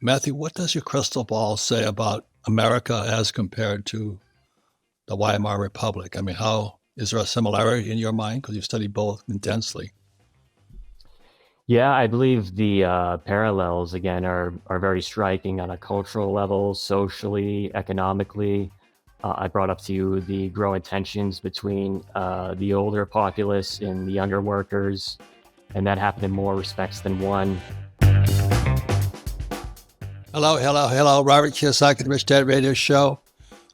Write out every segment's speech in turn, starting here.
Matthew, what does your crystal ball say about America as compared to the Weimar Republic? I mean, how is there a similarity in your mind? Because you studied both intensely. Yeah, I believe the parallels again are very striking on a cultural level, socially, economically. I brought up to you the growing tensions between the older populace and the younger workers, and that happened in more respects than one. Hello, hello, hello. Robert Kiyosaki, the Rich Dad Radio Show.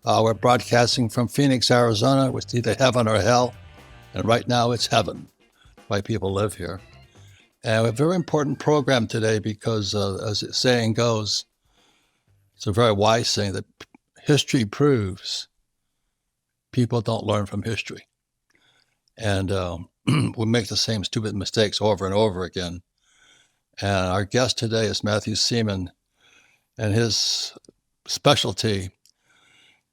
We're broadcasting from Phoenix, Arizona. It's either heaven or hell. And right now it's heaven. Why people live here. And we have a very important program today because, as the saying goes, it's a very wise saying that history proves people don't learn from history. And we make the same stupid mistakes over and over again. And our guest today is Matthew Seaman, and his specialty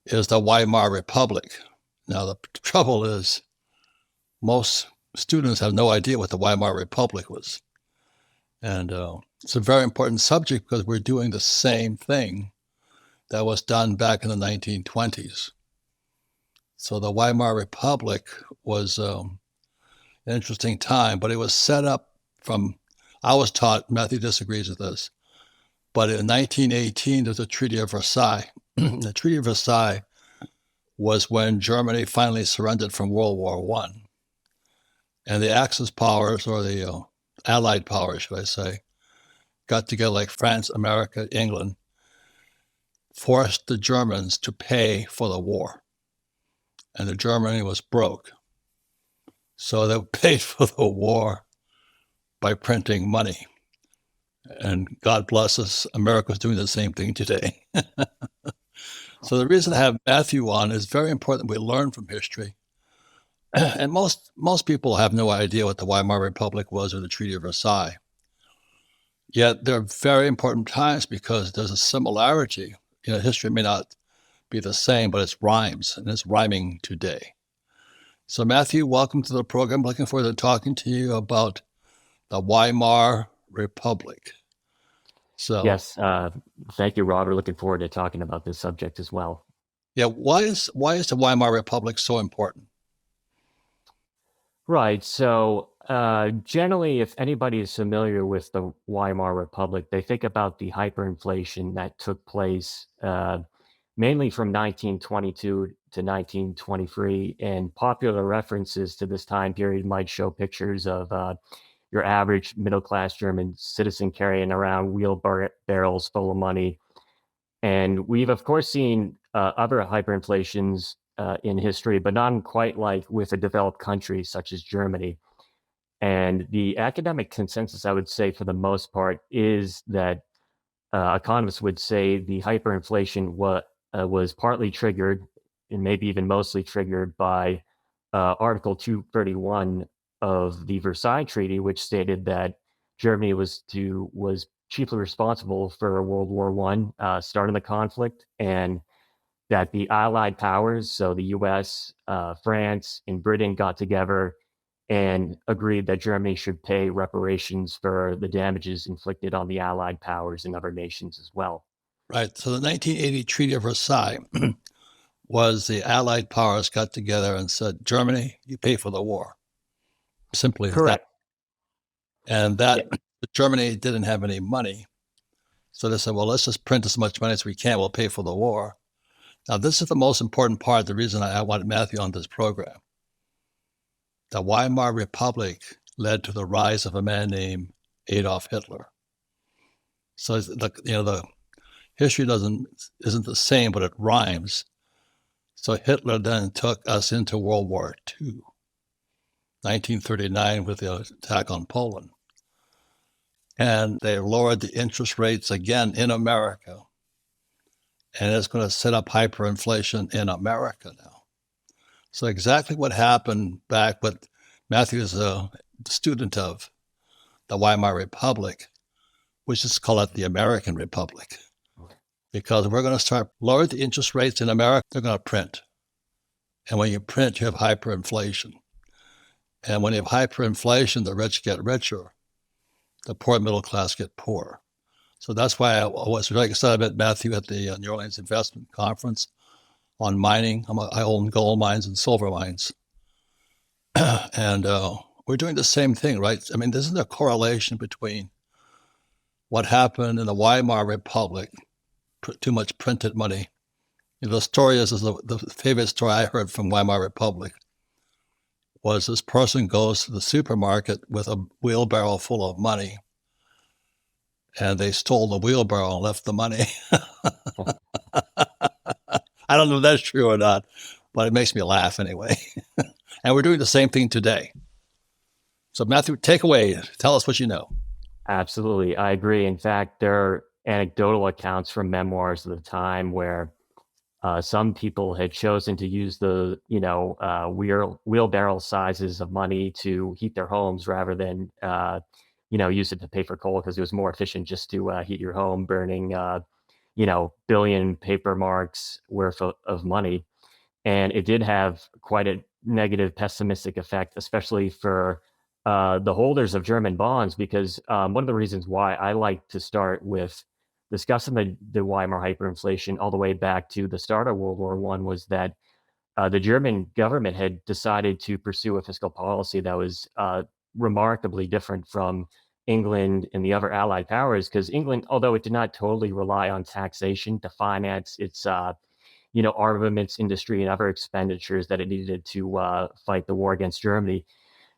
is the Weimar Republic. Now, the trouble is most students have no idea what the Weimar Republic was. And it's a very important subject because we're doing the same thing that was done back in the 1920s. So the Weimar Republic was an interesting time, but it was set up from, I was taught, Matthew disagrees with this, but in 1918, there's a Treaty of Versailles. The Treaty of Versailles was when Germany finally surrendered from World War I. And the Axis powers, or the Allied powers, should I say, got together like France, America, England, forced the Germans to pay for the war. And the Germany was broke. So they paid for the war by printing money. And God bless us, America's doing the same thing today. So the reason I have Matthew on is very important we learn from history. And most people have no idea what the Weimar Republic was or the Treaty of Versailles. Yet they're very important times because there's a similarity. History may not be the same, but it rhymes, and it's rhyming today. So Matthew, welcome to the program. Looking forward to talking to you about the Weimar Republic. So Yes, thank you, Robert. Looking forward to talking about this subject as well. yeah, why is the Weimar Republic so important? Right. So, generally, if anybody is familiar with the Weimar Republic, they think about the hyperinflation that took place mainly from 1922 to 1923. And popular references to this time period might show pictures of your average middle class German citizen carrying around wheelbarrows full of money. And we've, of course, seen other hyperinflations in history, but not quite like with a developed country such as Germany. And the academic consensus, I would say, for the most part, is that economists would say the hyperinflation was partly triggered, and maybe even mostly triggered by Article 231 of the Versailles Treaty, which stated that Germany was chiefly responsible for World War One, starting the conflict, and that the Allied powers, so the U.S., France, and Britain, got together and agreed that Germany should pay reparations for the damages inflicted on the Allied powers and other nations as well. Right. So the 1980 Treaty of Versailles was the Allied powers got together and said, Germany, you pay for the war. Simply as that. Correct. And Yeah. that Germany didn't have any money. So they said, well, let's just print as much money as we can. We'll pay for the war. Now, this is the most important part, the reason I wanted Matthew on this program. The Weimar Republic led to the rise of a man named Adolf Hitler. So the history isn't the same, but it rhymes. So Hitler then took us into World War II, 1939, with the attack on Poland. And they lowered the interest rates again in America. And it's going to set up hyperinflation in America now. So exactly what happened back with Matthew is a student of the Weimar Republic, we just call it the American Republic. Because we're going to start lower the interest rates in America, they're going to print. And when you print, you have hyperinflation. And when you have hyperinflation, the rich get richer, the poor middle class get poorer. So that's why I was really excited about Matthew at the New Orleans Investment Conference on mining. I own gold mines and silver mines. And we're doing the same thing, right? I mean, isn't there a correlation between what happened in the Weimar Republic, too much printed money? You know, the story is the favorite story I heard from Weimar Republic was this person goes to the supermarket with a wheelbarrow full of money, and they stole the wheelbarrow and left the money. I don't know if that's true or not, but it makes me laugh anyway. And we're doing the same thing today. So Matthew, take away. Tell us what you know. Absolutely. I agree. In fact, there are anecdotal accounts from memoirs of the time where some people had chosen to use the, wheelbarrow sizes of money to heat their homes rather than, use it to pay for coal because it was more efficient just to heat your home, burning, billion paper marks worth of money. And it did have quite a negative pessimistic effect, especially for the holders of German bonds, because one of the reasons why I like to start with discussing the Weimar hyperinflation all the way back to the start of World War I was that the German government had decided to pursue a fiscal policy that was remarkably different from England and the other Allied powers, because England, although it did not totally rely on taxation to finance its armaments industry and other expenditures that it needed to fight the war against Germany.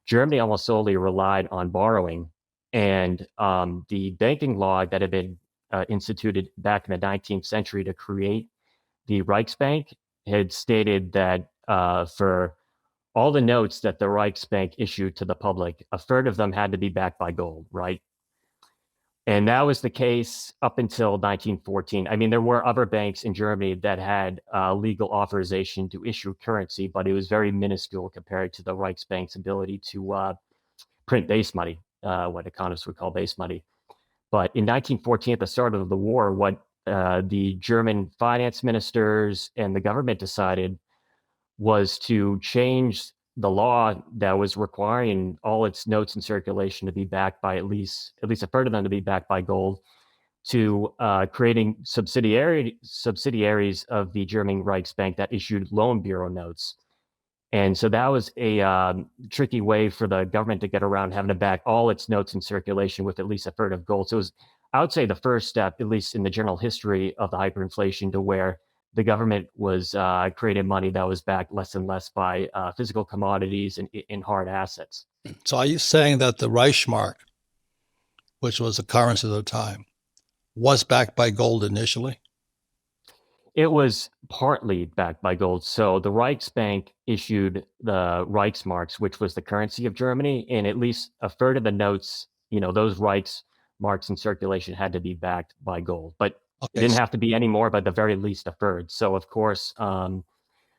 Germany almost solely relied on borrowing. And the banking law that had been instituted back in the 19th century to create the Reichsbank had stated that for all the notes that the Reichsbank issued to the public, a third of them had to be backed by gold, right? And that was the case up until 1914. I mean, there were other banks in Germany that had legal authorization to issue currency, but it was very minuscule compared to the Reichsbank's ability to print base money, what economists would call base money. But in 1914, at the start of the war, what the German finance ministers and the government decided was to change the law that was requiring all its notes in circulation to be backed by at least a third of them to be backed by gold, to creating subsidiaries of the German Reichsbank that issued loan bureau notes. And so that was a tricky way for the government to get around having to back all its notes in circulation with at least a third of gold. So it was, I would say, the first step, at least in the general history of the hyperinflation, to where the government was creating money that was backed less and less by physical commodities and in hard assets. So are you saying that the Reichsmark, which was the currency of the time, was backed by gold initially? It was partly backed by gold. So the Reichsbank issued the Reichsmarks, which was the currency of Germany, and at least a third of the notes, those Reichsmarks in circulation had to be backed by gold. But it didn't have to be any more, but at the very least a third. So, of course,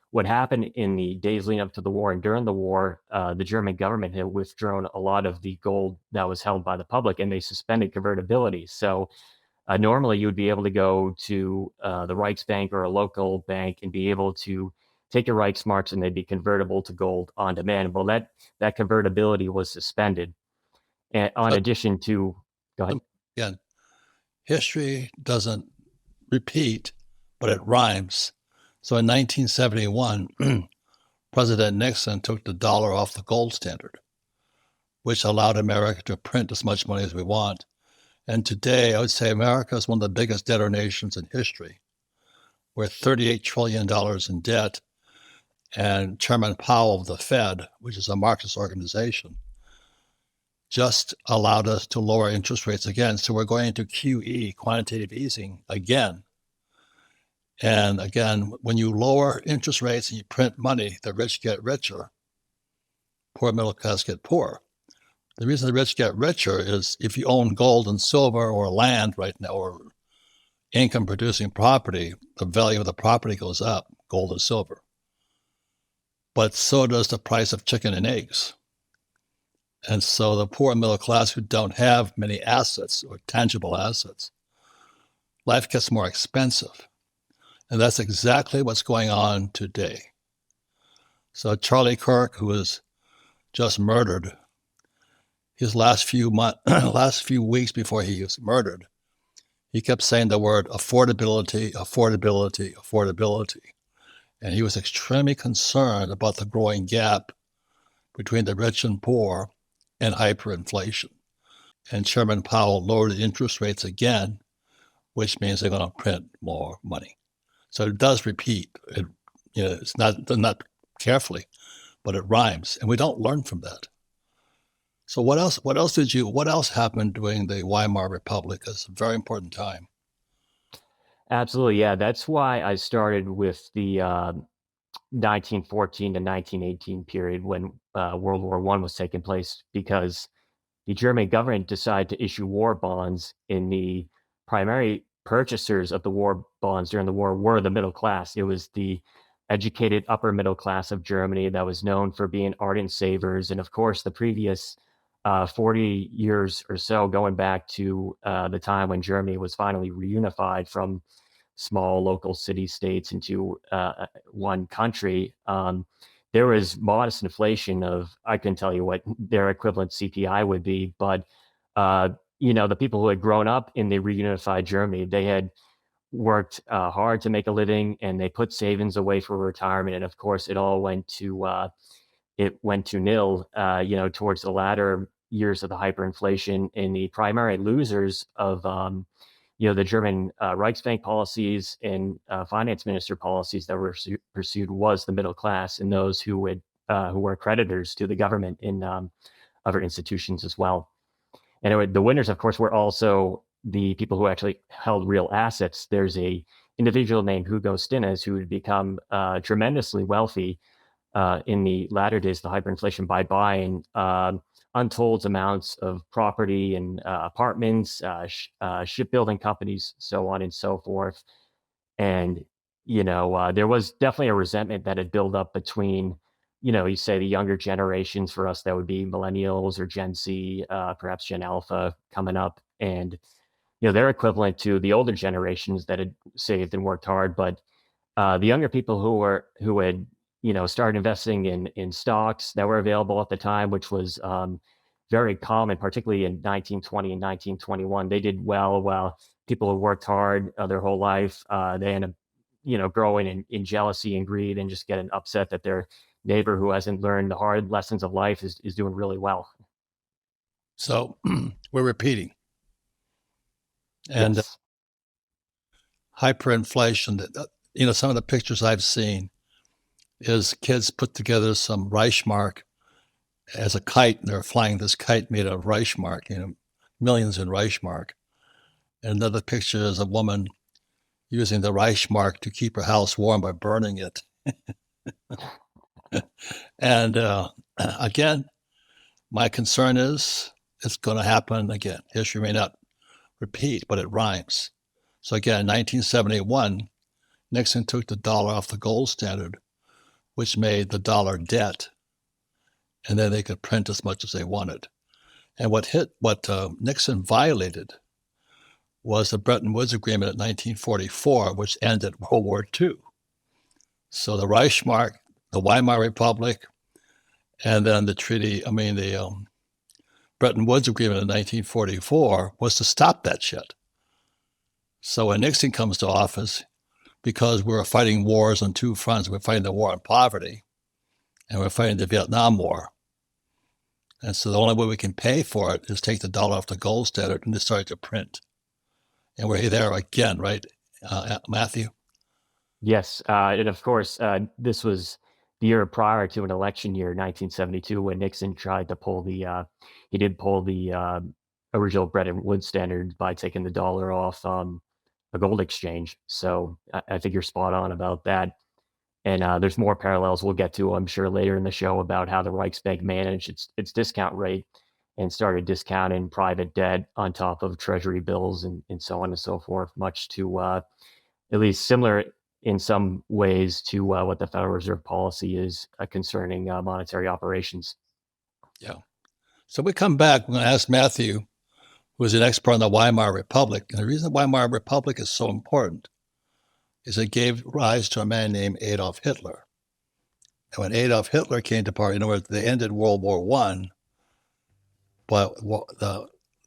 what happened in the days leading up to the war and during the war, the German government had withdrawn a lot of the gold that was held by the public, and they suspended convertibility. So normally you would be able to go to the Reichsbank or a local bank and be able to take your Reichsmarks and they'd be convertible to gold on demand. Well, that convertibility was suspended. And on addition to, go ahead. Again, history doesn't repeat, but it rhymes. So in 1971, President Nixon took the dollar off the gold standard, which allowed America to print as much money as we want. And today, I would say America is one of the biggest debtor nations in history. We're $38 trillion in debt. And Chairman Powell of the Fed, which is a Marxist organization, just allowed us to lower interest rates again. So we're going into QE, quantitative easing, again. And again, when you lower interest rates and you print money, the rich get richer, poor middle class get poorer. The reason the rich get richer is if you own gold and silver or land right now, or income producing property, the value of the property goes up, gold and silver. But so does the price of chicken and eggs. And so the poor middle class who don't have many assets or tangible assets, life gets more expensive. And that's exactly what's going on today. So Charlie Kirk, who was just murdered, his last few weeks before he was murdered, he kept saying the word affordability, affordability, affordability. And he was extremely concerned about the growing gap between the rich and poor and hyperinflation. And Chairman Powell lowered the interest rates again, which means they're going to print more money. So it does repeat. It's not carefully, but it rhymes, and we don't learn from that. So what else happened during the Weimar Republic? It's a very important time. Absolutely, yeah. That's why I started with the 1914 to 1918 period when World War I was taking place, because the German government decided to issue war bonds, and the primary purchasers of the war bonds during the war were the middle class. It was the educated upper middle class of Germany that was known for being ardent savers. And of course, the previous 40 years or so, going back to the time when Germany was finally reunified from small local city states into one country, there was modest inflation of, I couldn't tell you what their equivalent CPI would be, but the people who had grown up in the reunified Germany, they had worked hard to make a living, and they put savings away for retirement. And of course, it went to nil, towards the latter years of the hyperinflation. And the primary losers of the German Reichsbank policies and finance minister policies that were pursued was the middle class, and those who were creditors to the government in other institutions as well. And the winners, of course, were also the people who actually held real assets. There's a individual named Hugo Stinnes who had become tremendously wealthy in the latter days of the hyperinflation by buying untold amounts of property and apartments, shipbuilding companies, so on and so forth. And, there was definitely a resentment that had built up between, you say the younger generations. For us, that would be millennials or Gen Z, perhaps Gen Alpha coming up. And, they're equivalent to the older generations that had saved and worked hard. But the younger people who had started investing in stocks that were available at the time, which was very common, particularly in 1920 and 1921. They did well, while people who worked hard their whole life, they end up growing in jealousy and greed, and just getting upset that their neighbor who hasn't learned the hard lessons of life is doing really well. So we're repeating. And Yes. hyperinflation, some of the pictures I've seen is kids put together some Reichmark as a kite, and they're flying this kite made of Reichmark, millions in Reichmark. And another picture is a woman using the Reichmark to keep her house warm by burning it. And again, my concern is it's going to happen again. History may not repeat, but it rhymes. So again, in 1971, Nixon took the dollar off the gold standard, which made the dollar debt, and then they could print as much as they wanted. And what Nixon violated was the Bretton Woods Agreement in 1944, which ended World War II. So the Reichsmark, the Weimar Republic, and then the Bretton Woods Agreement in 1944 was to stop that shit. So when Nixon comes to office, because we were fighting wars on two fronts, we're fighting the war on poverty, and we're fighting the Vietnam War. And so the only way we can pay for it is take the dollar off the gold standard and decide to print. And we're there again, right, Matthew? Yes, and of course, this was the year prior to an election year, 1972, when Nixon tried to he did pull the original Bretton Woods standards by taking the dollar off a gold exchange. So I think you're spot on about that. And there's more parallels we'll get to, I'm sure, later in the show about how the Reichsbank managed its discount rate and started discounting private debt on top of treasury bills and so on and so forth, much to at least similar in some ways to what the Federal Reserve policy is concerning monetary operations. Yeah. So we come back, we're going to ask Matthew, who is an expert on the Weimar Republic. And the reason the Weimar Republic is so important is it gave rise to a man named Adolf Hitler. And when Adolf Hitler came to power, they ended World War I, but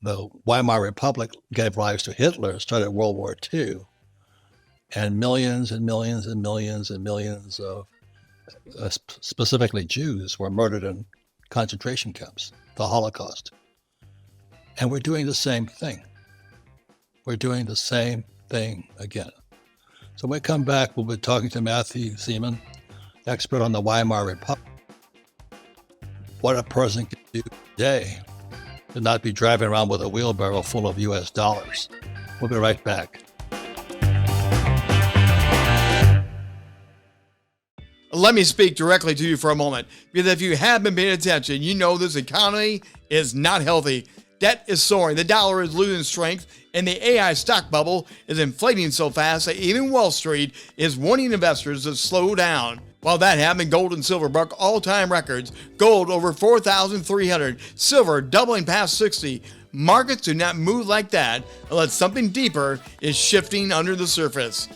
the Weimar Republic gave rise to Hitler, started World War II, and millions and millions and millions and millions of specifically Jews were murdered in concentration camps, the Holocaust. And we're doing the same thing. We're doing the same thing again. So when we come back, we'll be talking to Matthew Seaman, expert on the Weimar Republic. What a person can do today to not be driving around with a wheelbarrow full of US dollars. We'll be right back. Let me speak directly to you for a moment, because if you have been paying attention, you know this economy is not healthy. Debt is soaring, the dollar is losing strength, and the AI stock bubble is inflating so fast that even Wall Street is warning investors to slow down. While that happened, gold and silver broke all-time records. Gold over 4,300, silver doubling past 60. Markets do not move like that unless something deeper is shifting under the surface.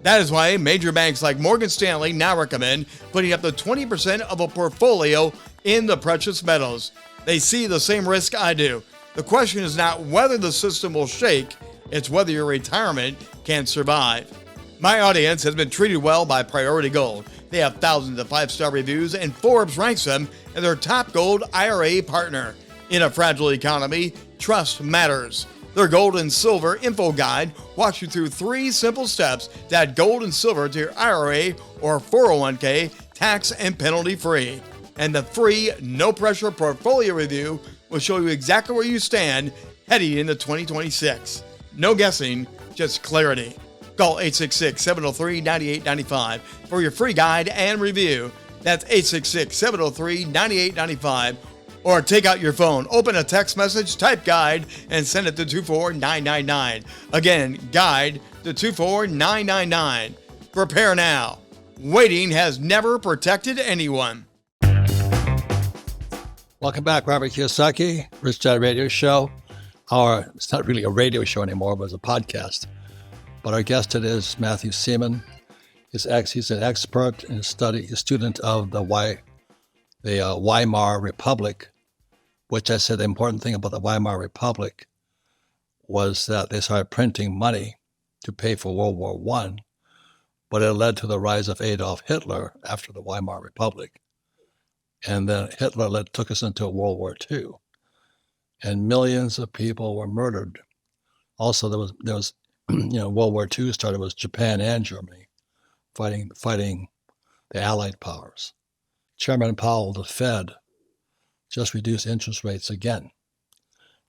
That is why major banks like Morgan Stanley now recommend putting up to 20% of a portfolio in the precious metals. They see the same risk I do. The question is not whether the system will shake, it's whether your retirement can survive. My audience has been treated well by Priority Gold. They have thousands of 5-star reviews, and Forbes ranks them as their top gold IRA partner. In a fragile economy, trust matters. Their gold and silver info guide walks you through 3 simple steps to add gold and silver to your IRA or 401k tax and penalty free. And the free, no pressure portfolio review will show you exactly where you stand heading into 2026. No guessing, just clarity. Call 866-703-9895 for your free guide and review. That's 866-703-9895. Or take out your phone, open a text message, type guide, and send it to 24999. Again, guide to 24999. Prepare now. Waiting has never protected anyone. Welcome back, Robert Kiyosaki, Rich Dad Radio Show. It's not really a radio show anymore, but it's a podcast. But our guest today is Matthew Seaman. He's an expert and a student of the Weimar Republic, which I said the important thing about the Weimar Republic was that they started printing money to pay for World War I, but it led to the rise of Adolf Hitler after the Weimar Republic. And then Hitler took us into World War II, and millions of people were murdered. Also, there was World War II started with Japan and Germany fighting the Allied powers. Chairman Powell of the Fed just reduced interest rates again.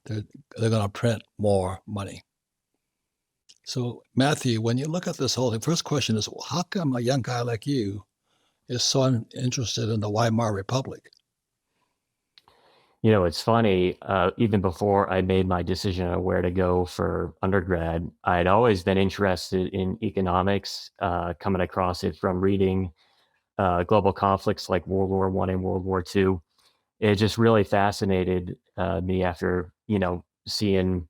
They're going to print more money. So, Matthew, when you look at this whole thing, first question is, how come a young guy like you is so interested in the Weimar Republic? You know, it's funny, even before I made my decision on where to go for undergrad, I'd always been interested in economics, coming across it from reading global conflicts like World War I and World War II. It just really fascinated me after, seeing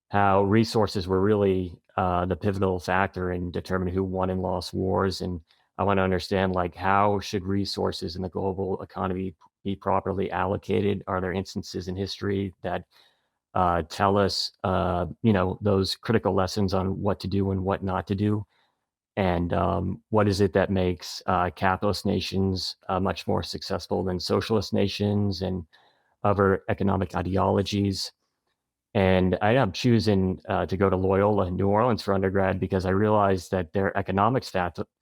how resources were really the pivotal factor in determining who won and lost wars. And I want to understand, like, how should resources in the global economy be properly allocated? Are there instances in history that tell us, those critical lessons on what to do and what not to do? And what is it that makes capitalist nations much more successful than socialist nations and other economic ideologies? And I ended up choosing to go to Loyola in New Orleans for undergrad because I realized that their economics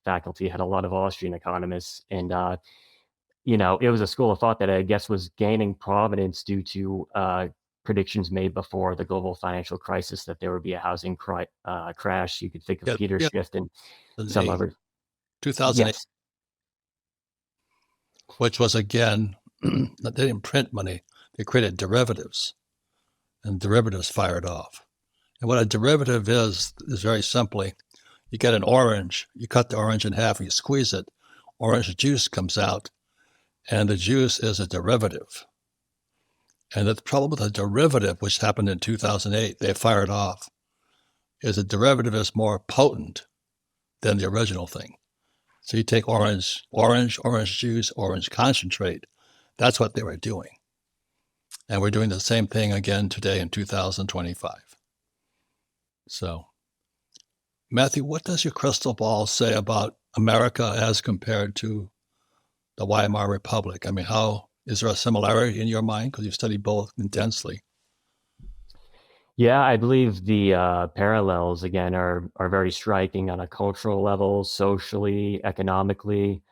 faculty had a lot of Austrian economists. And, it was a school of thought that I guess was gaining prominence due to predictions made before the global financial crisis that there would be a housing crash. You could think of Peter Schiff and some other. 2008, Yes. which was, again, they didn't print money. They created derivatives, and derivatives fired off. And what a derivative is very simply, you get an orange, you cut the orange in half, and you squeeze it, orange juice comes out, and the juice is a derivative. And the problem with a derivative, which happened in 2008, they fired off, is a derivative is more potent than the original thing. So you take orange juice, orange concentrate. That's what they were doing. And we're doing the same thing again today in 2025. So, Matthew, what does your crystal ball say about America as compared to the Weimar Republic? I mean, how is there a similarity in your mind? Because you've studied both intensely. Yeah, I believe the parallels again are very striking on a cultural level, socially, economically.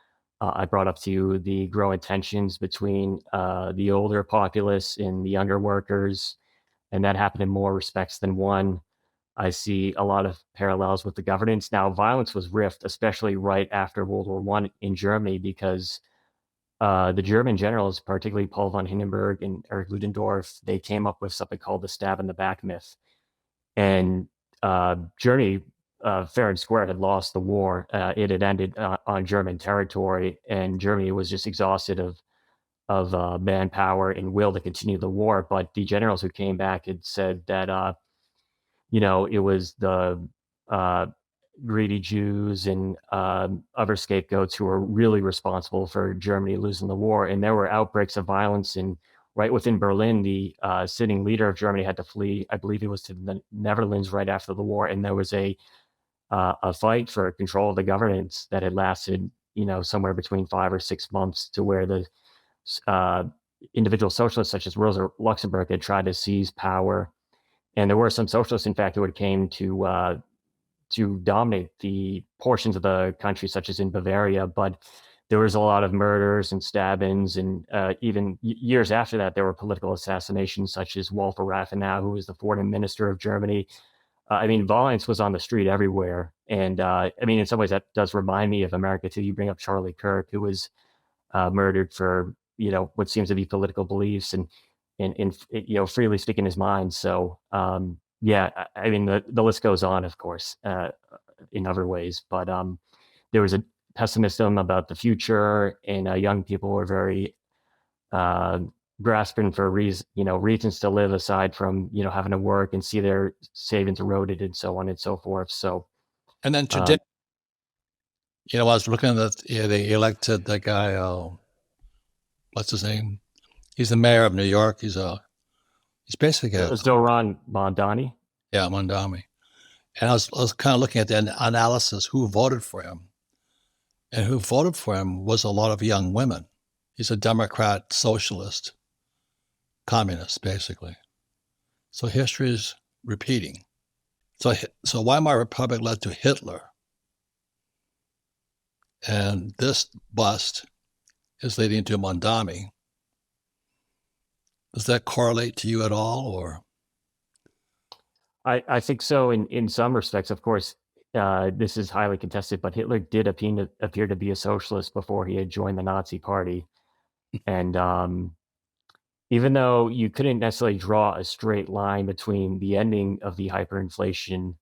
I brought up to you the growing tensions between the older populace and the younger workers, and that happened in more respects than one. I see a lot of parallels with the governance. Now, violence was rift, especially right after World War One in Germany, because the German generals, particularly Paul von Hindenburg and Erich Ludendorff, they came up with something called the stab in the back myth. And Germany, fair and square, had lost the war. It had ended on German territory, and Germany was just exhausted of manpower and will to continue the war. But the generals who came back had said that it was the uh, greedy Jews and other scapegoats who were really responsible for Germany losing the war. And there were outbreaks of violence. And right within Berlin, the sitting leader of Germany had to flee. I believe it was to the Netherlands right after the war. And there was a fight for control of the governance that had lasted, somewhere between 5 or 6 months, to where the uh, individual socialists such as Rosa Luxemburg had tried to seize power. And there were some socialists, in fact, who had came to dominate the portions of the country, such as in Bavaria. But there was a lot of murders and stabbings, and even years after that, there were political assassinations, such as Walter Rathenau, who was the foreign minister of Germany. I mean, violence was on the street everywhere, and I mean, in some ways, that does remind me of America too. You bring up Charlie Kirk, who was murdered for what seems to be political beliefs and freely speaking his mind. So yeah, I mean the list goes on, of course, in other ways, but there was a pessimism about the future, and young people were very uh, grasping for reasons to live aside from having to work and see their savings eroded and so on and so forth. So And then today, I was looking at they elected the guy, what's his name? He's the mayor of New York. He's basically Zoran Mondani. Yeah, Mondami. And I was kind of looking at the analysis, who voted for him. And who voted for him was a lot of young women. He's a Democrat, socialist, communist, basically. So history is repeating. So Weimar Republic led to Hitler. And this bust is leading to Mondami. Does that correlate to you at all, or? I think so in some respects. Of course, this is highly contested, but Hitler did appear to be a socialist before he had joined the Nazi Party. And even though you couldn't necessarily draw a straight line between the ending of the hyperinflation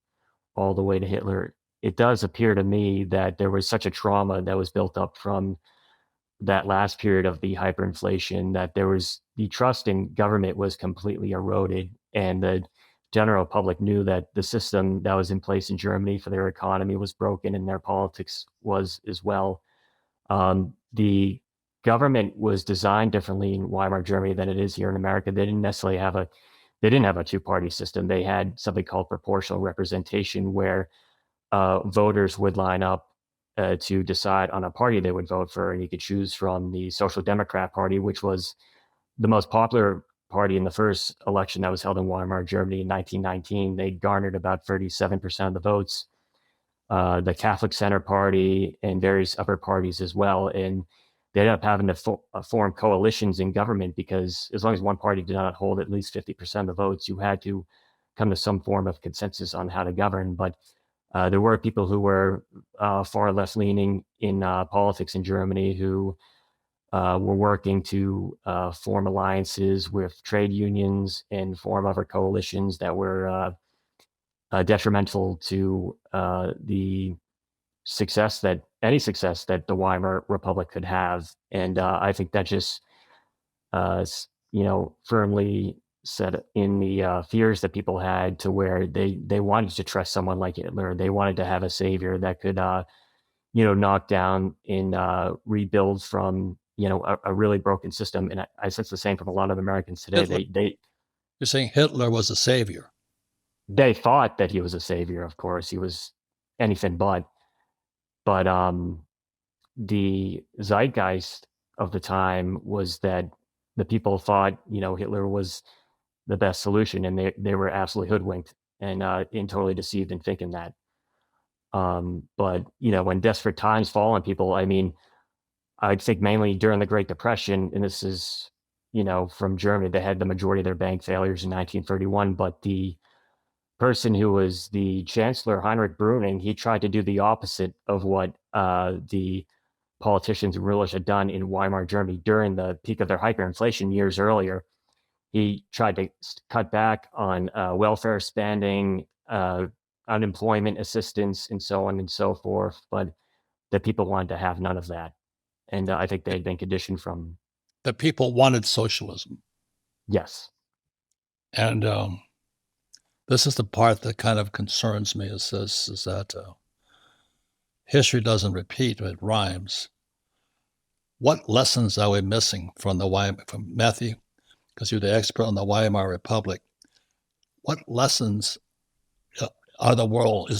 all the way to Hitler, it does appear to me that there was such a trauma that was built up from that last period of the hyperinflation that the trust in government was completely eroded, and the general public knew that the system that was in place in Germany for their economy was broken, and their politics was as well. The government was designed differently in Weimar Germany than it is here in America. They didn't have a two-party system. They had something called proportional representation, where voters would line up to decide on a party they would vote for, and you could choose from the Social Democrat Party, which was the most popular party in the first election that was held in Weimar Germany in 1919. They garnered about 37% of the votes. The Catholic Center Party and various other parties as well, and they ended up having to form coalitions in government, because as long as one party did not hold at least 50% of the votes, you had to come to some form of consensus on how to govern. But there were people who were far left leaning in politics in Germany who were working to form alliances with trade unions and form other coalitions that were detrimental to the any success that the Weimar Republic could have. And I think that just, firmly set in the fears that people had, to where they wanted to trust someone like Hitler. They wanted to have a savior that could, knock down and rebuild from, a really broken system. And I sense the same from a lot of Americans today. Hitler. You're saying Hitler was a savior. They thought that he was a savior. Of course, he was anything but. But the zeitgeist of the time was that the people thought, Hitler was the best solution, and they were absolutely hoodwinked and totally deceived in thinking that. But when desperate times fall on people, I mean, I think mainly during the Great Depression, and this is, from Germany, they had the majority of their bank failures in 1931, but the person who was the chancellor, Heinrich Brüning, he tried to do the opposite of what the politicians and rulers had done in Weimar Germany during the peak of their hyperinflation years earlier. He tried to cut back on welfare spending, unemployment assistance, and so on and so forth. But the people wanted to have none of that. And I think they had been conditioned from... The people wanted socialism. Yes. And this is the part that kind of concerns me, is that history doesn't repeat, it rhymes. What lessons are we missing from Matthew? Because you're the expert on the Weimar Republic. What lessons is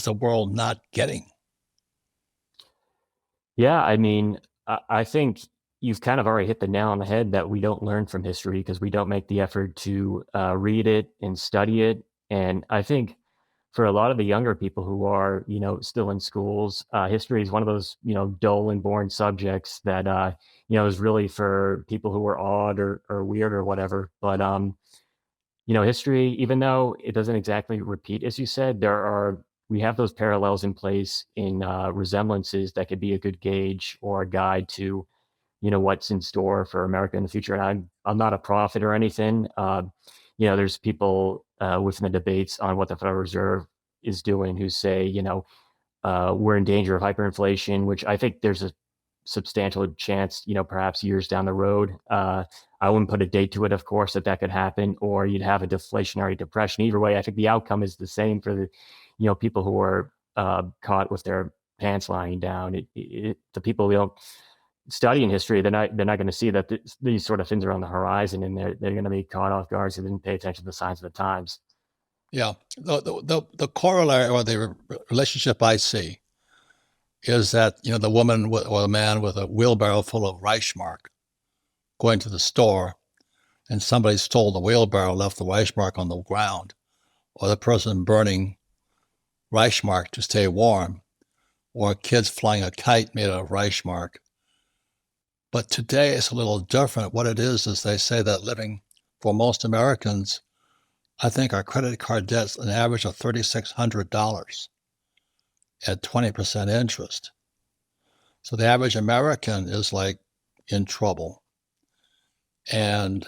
the world not getting? Yeah, I mean, I think you've kind of already hit the nail on the head that we don't learn from history because we don't make the effort to read it and study it. And I think for a lot of the younger people who are, still in schools, history is one of those, dull and boring subjects that, is really for people who are odd or weird or whatever. But, history, even though it doesn't exactly repeat, as you said, we have those parallels in place in resemblances that could be a good gauge or a guide to, what's in store for America in the future. And I'm not a prophet or anything. There's people within the debates on what the Federal Reserve is doing who say, we're in danger of hyperinflation, which I think there's a substantial chance, perhaps years down the road. I wouldn't put a date to it, of course, that could happen, or you'd have a deflationary depression. Either way, I think the outcome is the same for the, people who are caught with their pants lying down. The people who don't study in history, they're not going to see that these sort of things are on the horizon, and they're going to be caught off guard who didn't pay attention to the signs of the times. Yeah, the corollary or the relationship I see is that the woman or the man with a wheelbarrow full of Reichsmark going to the store, and somebody stole the wheelbarrow, left the Reichsmark on the ground, or the person burning Reichsmark to stay warm, or kids flying a kite made out of Reichsmark. But today it's a little different. What it is they say that living for most Americans, I think our credit card debt's an average of $3,600 at 20% interest. So the average American is like in trouble. And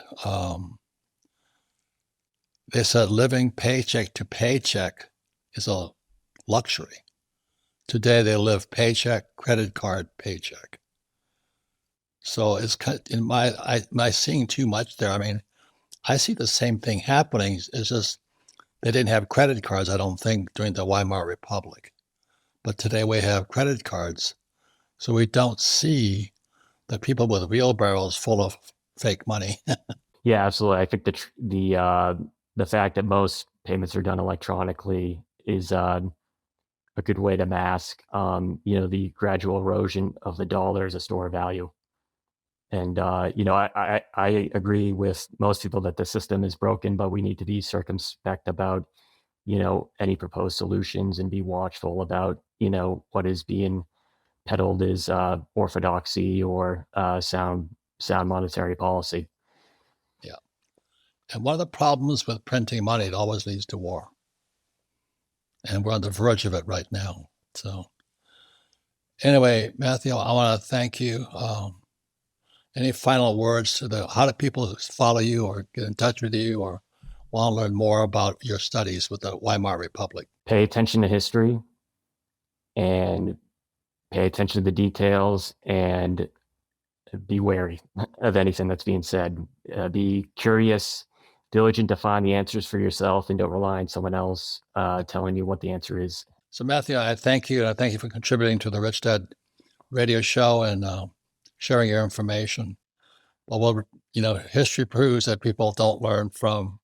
they said living paycheck to paycheck is a luxury. Today they live paycheck, credit card, paycheck. So it's in my seeing too much there. I mean, I see the same thing happening. It's just they didn't have credit cards, I don't think, during the Weimar Republic. But today we have credit cards. So we don't see the people with wheelbarrows full of fake money. Yeah, absolutely. I think the fact that most payments are done electronically is a good way to mask, the gradual erosion of the dollar as a store of value. And, I agree with most people that the system is broken, but we need to be circumspect about, any proposed solutions and be watchful about, what is being peddled as orthodoxy or sound monetary policy. Yeah. And one of the problems with printing money, it always leads to war. And we're on the verge of it right now. So anyway, Matthew, I want to thank you. Any final words to how do people follow you or get in touch with you or want to learn more about your studies with the Weimar Republic? Pay attention to history and pay attention to the details and be wary of anything that's being said. Be curious, diligent to find the answers for yourself, and don't rely on someone else telling you what the answer is. So Matthew, I thank you. I thank you for contributing to the Rich Dad radio show and sharing your information. Well, history proves that people don't learn from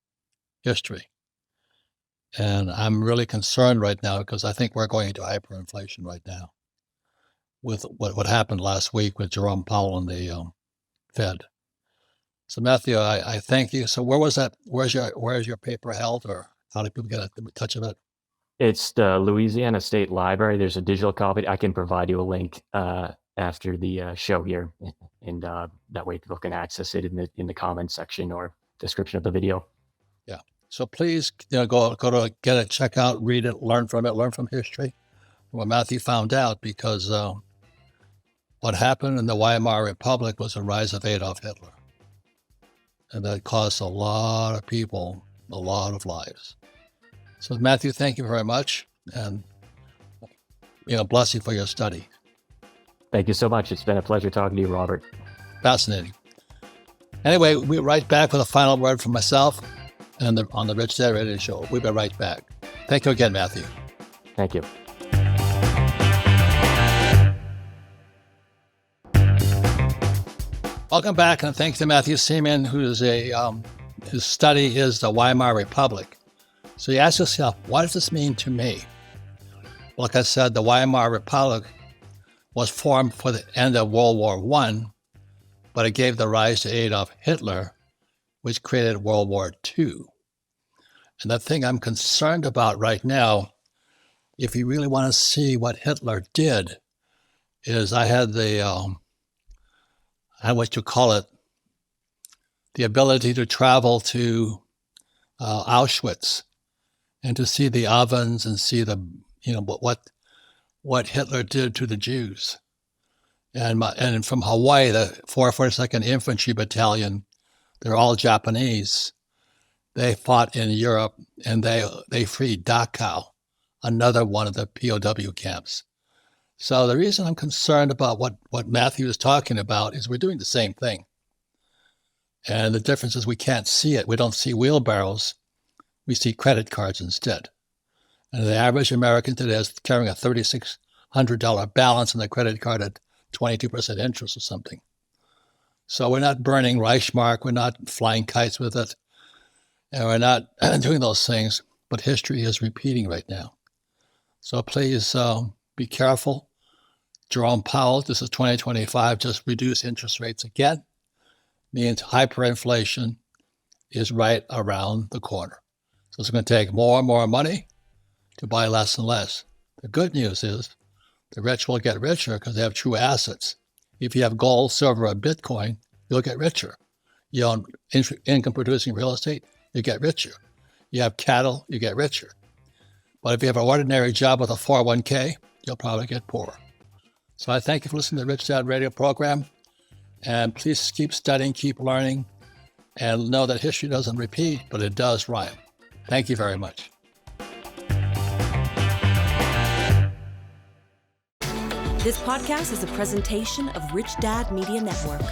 history. And I'm really concerned right now because I think we're going into hyperinflation right now with what happened last week with Jerome Powell and the Fed. So Matthew, I thank you. So where was that? Where's your paper held, or how do people get a touch of it? It's the Louisiana State Library. There's a digital copy. I can provide you a link after the show here, and that way people can access it in the comments section or description of the video. Yeah. So please, go to get it, check out, read it, learn from it, learn from history. What Matthew found out, because what happened in the Weimar Republic was the rise of Adolf Hitler, and that cost a lot of people a lot of lives. So Matthew, thank you very much, and bless you for your study. Thank you so much. It's been a pleasure talking to you, Robert. Fascinating. Anyway, we'll be right back with a final word from myself and on the Rich Dad Radio Show. We'll be right back. Thank you again, Matthew. Thank you. Welcome back, and thanks to Matthew Seaman, whose study is the Weimar Republic. So you ask yourself, what does this mean to me? Like I said, the Weimar Republic was formed for the end of World War I, but it gave the rise to Adolf Hitler, which created World War II. And the thing I'm concerned about right now, if you really want to see what Hitler did, is I had the ability to travel to Auschwitz and to see the ovens and see what Hitler did to the Jews. And from Hawaii, the 442nd Infantry Battalion, they're all Japanese. They fought in Europe, and they freed Dachau, another one of the POW camps. So the reason I'm concerned about what Matthew is talking about is we're doing the same thing. And the difference is we can't see it. We don't see wheelbarrows. We see credit cards instead. And the average American today is carrying a $3,600 balance on the credit card at 22% interest or something. So we're not burning Reichsmark. We're not flying kites with it. And we're not doing those things. But history is repeating right now. So please be careful. Jerome Powell, this is 2025, just reduced interest rates again. Means hyperinflation is right around the corner. So it's going to take more and more money to buy less and less. The good news is the rich will get richer because they have true assets. If you have gold, silver, or Bitcoin, you'll get richer. You own income-producing real estate, you get richer. You have cattle, you get richer. But if you have an ordinary job with a 401k, you'll probably get poorer. So I thank you for listening to the Rich Dad Radio program. And please keep studying, keep learning, and know that history doesn't repeat, but it does rhyme. Thank you very much. This podcast is a presentation of Rich Dad Media Network.